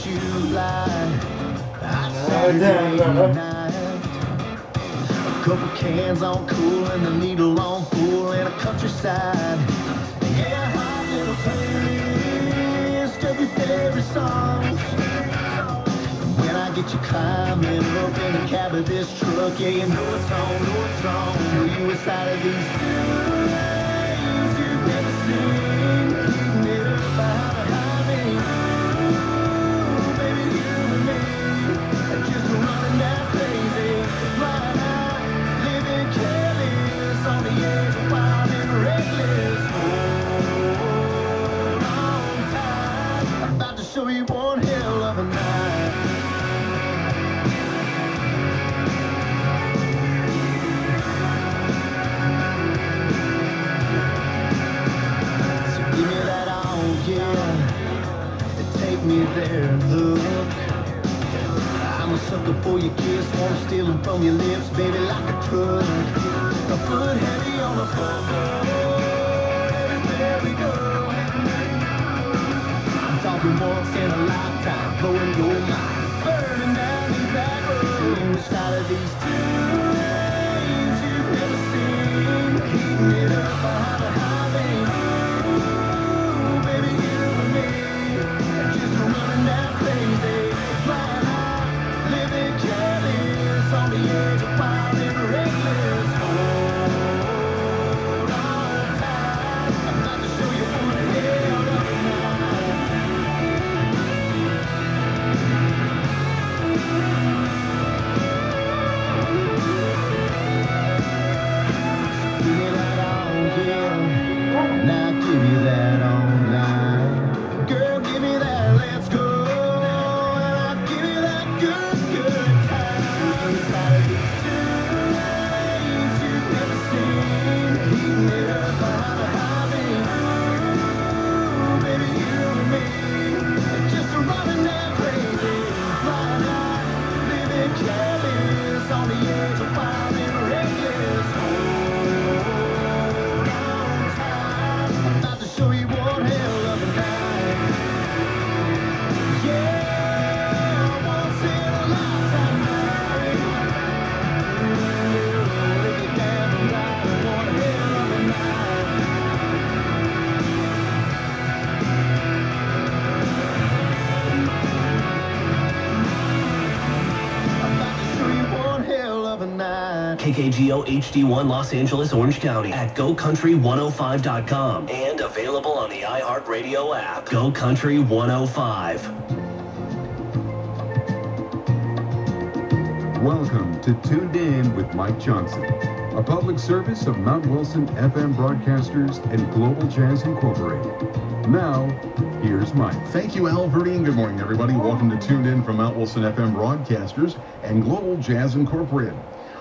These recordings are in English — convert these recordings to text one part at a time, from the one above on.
July, hot Saturday night. A couple cans on cool and the needle on full in a countryside. Yeah, hot little playlist of your favorite songs. When I get you climbing up in the cab of this truck, yeah, you know it's on, know it's on. Are you inside of these lanes you've never seen? Keeping it up behind the highway. Ooh, baby, you and me, just running that crazy. Flying high, living careless, on the edge of wild and reckless. Hold on tight, I'm about to show you one hell of a night. Me there, look. I'm a sucker for your kiss, wanna steal them from your lips, baby, like a truck. A foot heavy on the floorboard, everywhere we go. I'm talking once in a lifetime, blowing your mind, burning down these back roads. Inside of these two lanes you've never seen, heating it up behind the highway. Ooh, baby, you and me, just running that crazy, flying high, living careless, on the edge of wild and reckless. Hold on tight, I'm about to show you one hell of a night. Give me that on, yeah, now give me that on line. Girl, give me that, let's go, and I'll give you that good, good time. Inside of these two lanes you've never seen, heating it up behind the highway. Ooh, baby, you and me, just running that crazy, flying high, living careless, on the edge of wild and reckless. Hold on tight, I'm about to show you one hell of a night. Yeah, once in a lifetime night. Live it down and ride one hell of a night. I'm about to show you one hell of a night. KKGO HD1 Los Angeles, Orange County at GoCountry105.com and available on the iHeartRadio app. Go Country 105. Welcome to Tuned In with Mike Johnson, a public service of Mount Wilson FM Broadcasters and Global Jazz Incorporated. Now, here's Mike. Thank you, Al Verdi, and good morning, everybody. Welcome to Tuned In from Mount Wilson FM Broadcasters and Global Jazz Incorporated.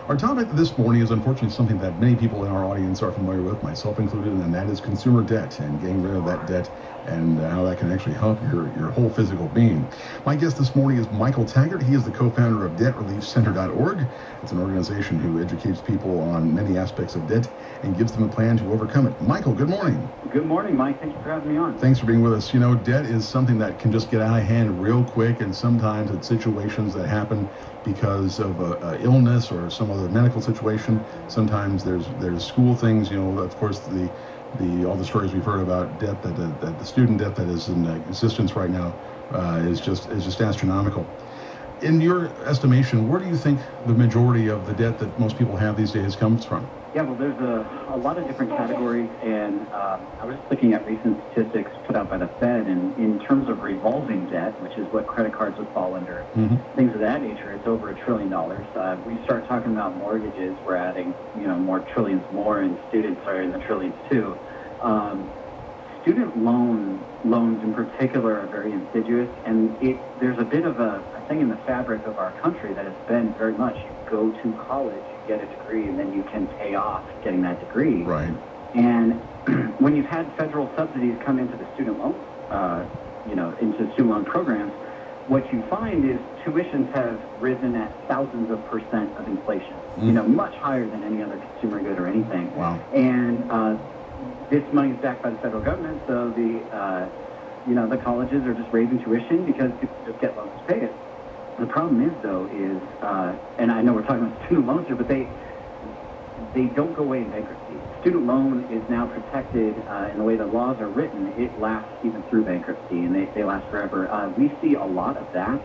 Our topic this morning is unfortunately something that many people in our audience are familiar with, myself included, and that is consumer debt and getting rid of that debt and how that can actually help your whole physical being. My guest this morning is Michael Taggart. He is the co-founder of DebtReliefCenter.org. It's an organization who educates people on many aspects of debt and gives them a plan to overcome it. Michael, good morning. Good morning, Mike. Thank you for having me on. Thanks for being with us. You know, debt is something that can just get out of hand real quick, and sometimes it's situations that happen because of illness or some other medical situation. Sometimes there's school things. You know, of course, all the stories we've heard about debt that the student debt that is in existence right now is just astronomical. In your estimation, where do you think the majority of the debt that most people have these days comes from? Yeah, well, there's a lot of different categories, and I was looking at recent statistics put out by the Fed, and in terms of revolving debt, which is what credit cards would fall under, things of that nature, it's over $1 trillion. We start talking about mortgages, we're adding, more trillions more, and students are in the trillions too. Student loans in particular are very insidious, and there's a bit of a thing in the fabric of our country that has been very much, you go to college, you get a degree, and then you can pay off getting that degree. Right. And when you've had federal subsidies come into the student loan, into student loan programs, what you find is tuitions have risen at thousands of percent of inflation, much higher than any other consumer good or anything. Wow. And this money is backed by the federal government, so the the colleges are just raising tuition because people just get loans to pay it. The problem is, though, and I know we're talking about student loans here, but they don't go away in bankruptcy. Student loan is now protected in the way the laws are written. It lasts even through bankruptcy, and they last forever. We see a lot of that.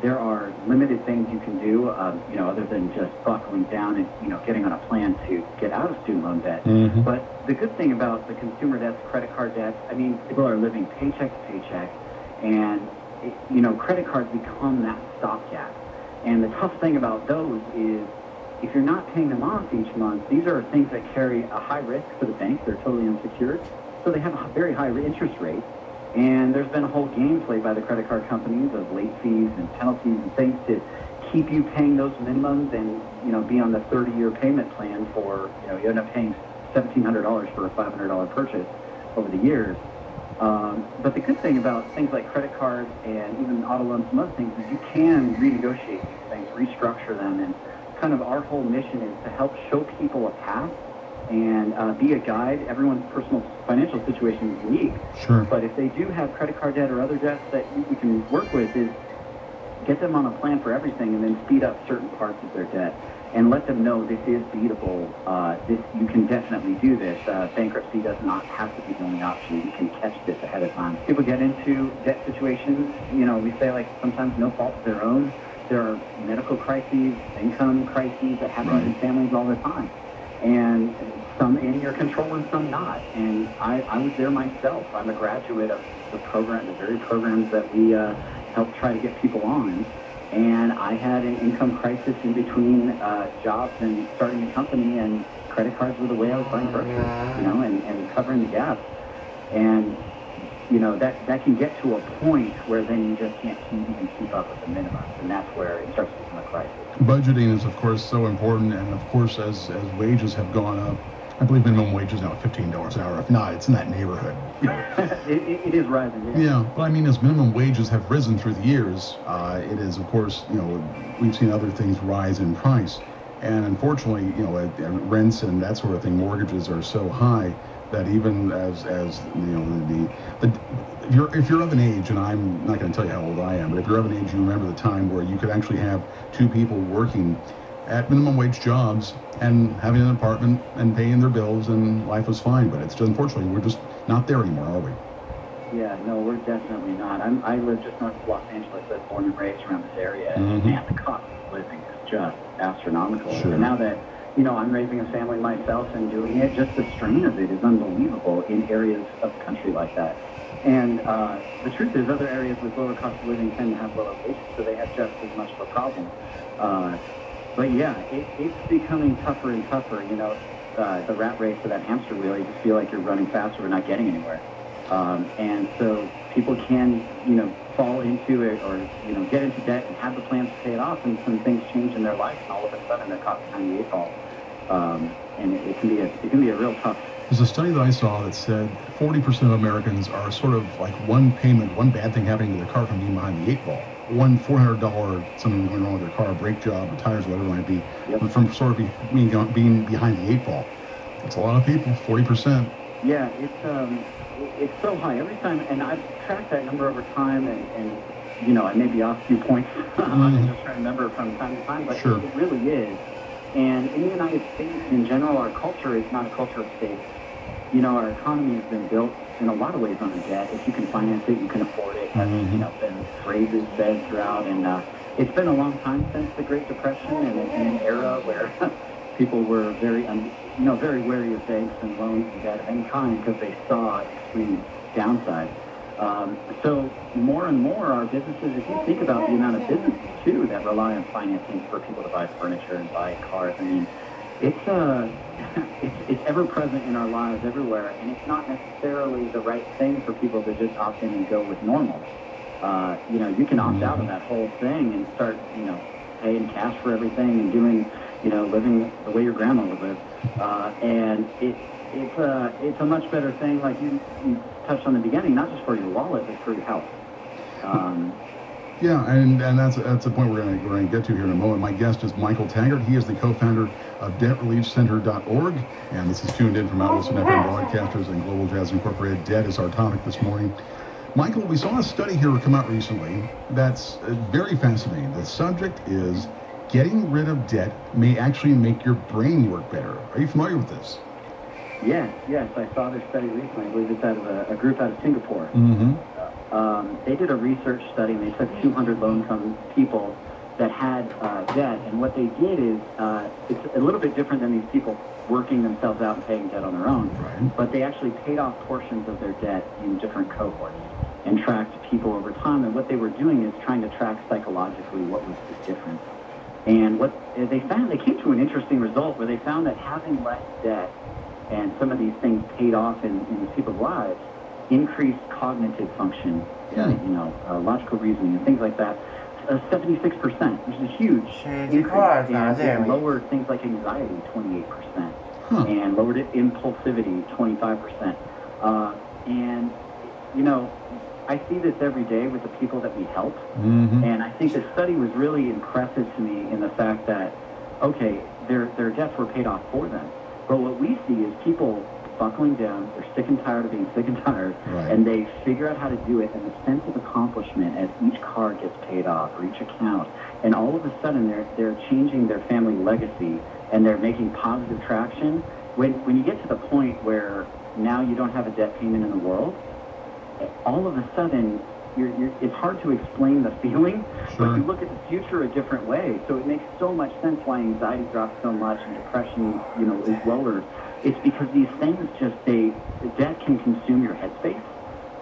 There are limited things you can do, other than just buckling down and, getting on a plan to get out of student loan debt. Mm-hmm. But the good thing about the consumer debts, credit card debts, people are living paycheck to paycheck, and, credit cards become that stopgap. And the tough thing about those is if you're not paying them off each month, these are things that carry a high risk for the bank. They're totally unsecured, so they have a very high interest rate. And there's been a whole game played by the credit card companies of late fees and penalties and things to keep you paying those minimums and, be on the 30-year payment plan for, you end up paying $1,700 for a $500 purchase over the years. But the good thing about things like credit cards and even auto loans and other things is you can renegotiate these things, restructure them, and kind of our whole mission is to help show people a path and be a guide. Everyone's personal financial situation is unique. Sure. But if they do have credit card debt or other debts that we can work with, is get them on a plan for everything and then speed up certain parts of their debt and let them know this is beatable. You can definitely do this. Bankruptcy does not have to be the only option. You can catch this ahead of time. People get into debt situations, we say like sometimes no fault of their own. There are medical crises, income crises that happen in families all the time. And some in your control and some not. And I was there myself. I'm a graduate of the very programs that we help try to get people on. And I had an income crisis in between jobs and starting a company, and credit cards were the way I was buying groceries, and covering the gap. And, that can get to a point where then you just can't even keep up with the minimums, and that's where it starts to become a crisis. Budgeting is, of course, so important, and of course, as wages have gone up, I believe minimum wage is now $15 an hour. If not, it's in that neighborhood. it is rising. Yeah, but as minimum wages have risen through the years, it is, of course, we've seen other things rise in price, and unfortunately, rents and that sort of thing, mortgages are so high that even as if you're of an age, and I'm not going to tell you how old I am, but if you're of an age, you remember the time where you could actually have two people working at minimum wage jobs and having an apartment and paying their bills, and life was fine. But it's just, unfortunately, we're just not there anymore, are we? Yeah, no, we're definitely not. I live just north of Los Angeles. I was born and raised around this area, and man, the cost of living is just astronomical. Sure. And now that I'm raising a family myself and doing it, just the strain of it is unbelievable in areas of the country like that. And the truth is, other areas with lower cost of living tend to have lower wages, so they have just as much of a problem. But yeah, it's becoming tougher and tougher. The rat race of that hamster wheel, you just feel like you're running faster but not getting anywhere. And so people can, fall into it or, get into debt and have the plans to pay it off, and some things change in their life, and all of a sudden they're caught behind the eight ball. And it can be a real tough. There's a study that I saw that said 40% of Americans are sort of like one bad thing happening to their car from being behind the eight ball. One $400 something going wrong with their car, a brake job, the tires, whatever it might be, from sort of being behind the eight ball. It's a lot of people, 40%. Yeah, it's so high every time, and I've tracked that number over time, and I may be off a few points. I'm just trying to remember from time to time, but sure. It really is. And in the United States, in general, our culture is not a culture of safety. Our economy has been built in a lot of ways on debt. If you can finance it, you can afford it. That's been phrases said throughout, and it's been a long time since the Great Depression, and in an era where people were very wary of banks and loans and debt of any kind because they saw extreme downside. So more and more our businesses, if you think about the amount of businesses too that rely on financing for people to buy furniture and buy cars, it's ever present in our lives everywhere, and it's not necessarily the right thing for people to just opt in and go with normal. You can opt out of that whole thing and start, paying cash for everything and doing, living the way your grandma would live. And it's a much better thing, like you touched on the beginning, not just for your wallet, but for your health. Yeah, and that's a point we're going to get to here in a moment. My guest is Michael Taggart. He is the co-founder of DebtReliefCenter.org, and this is Tuned In from Mount Wilson FM Broadcasters and Global Jazz Incorporated. Debt is our topic this morning. Michael, we saw a study here come out recently that's very fascinating. The subject is getting rid of debt may actually make your brain work better. Are you familiar with this? Yes. I saw this study recently. I believe it's out of a group out of Singapore. They did a research study, and they took 200 low-income people that had debt, and what they did is it's a little bit different than these people working themselves out and paying debt on their own. Right. But they actually paid off portions of their debt in different cohorts and tracked people over time. And what they were doing is trying to track psychologically what was the difference. And what they found, they came to an interesting result where they found that having less debt and some of these things paid off in these people's lives increased cognitive function, logical reasoning and things like that. 76%, which is a huge increase, and lowered things like anxiety 28%, and lowered impulsivity 25%. And I see this every day with the people that we help, and I think the study was really impressive to me in the fact that, okay, their debts were paid off for them, but what we see is people buckling down, they're sick and tired of being sick and tired, and they figure out how to do it, and the sense of accomplishment as each car gets paid off, or each account, and all of a sudden they're changing their family legacy, and they're making positive traction. When you get to the point where now you don't have a debt payment in the world, all of a sudden it's hard to explain the feeling, but you look at the future a different way, so it makes so much sense why anxiety drops so much and depression is lowered. It's because these things debt can consume your headspace,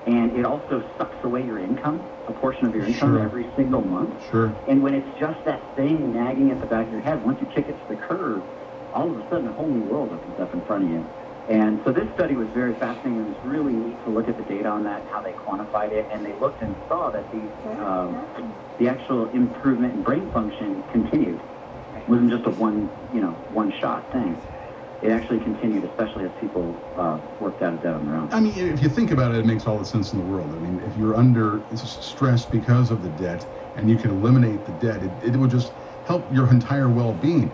and it also sucks away your income, a portion of your income every single month. And when it's just that thing nagging at the back of your head, once you kick it to the curb, all of a sudden a whole new world opens up in front of you. And so this study was very fascinating. It was really neat to look at the data on that, how they quantified it, and they looked and saw that the actual improvement in brain function continued. It wasn't just a one-shot thing. It actually continued, especially as people worked out of debt on their own. I mean, if you think about it, it makes all the sense in the world. I mean, if you're under stress because of the debt and you can eliminate the debt, it would just help your entire well-being.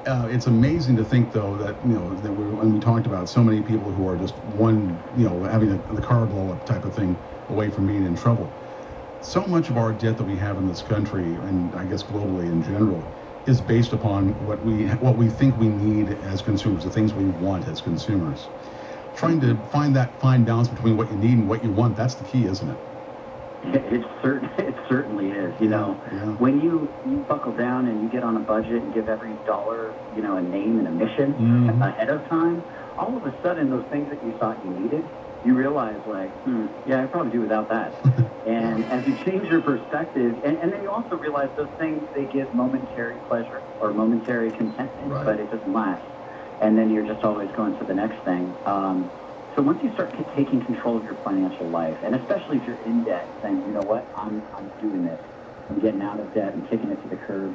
It's amazing to think, though, that when we talked about so many people who are just having the car blow up type of thing away from being in trouble. So much of our debt that we have in this country, and I guess globally in general, is based upon what we think we need as consumers, the things we want as consumers. Trying to find that fine balance between what you need and what you want, that's the key, isn't it? It certainly is. When you buckle down and you get on a budget and give every dollar, a name and a mission ahead of time, all of a sudden those things that you thought you needed, you realize I probably do without that. And as you change your perspective, and then you also realize those things, they give momentary pleasure or momentary contentment, but it doesn't last. And then you're just always going to the next thing. So once you start taking control of your financial life, and especially if you're in debt, saying, you know what, I'm doing this. I'm getting out of debt and kicking it to the curb.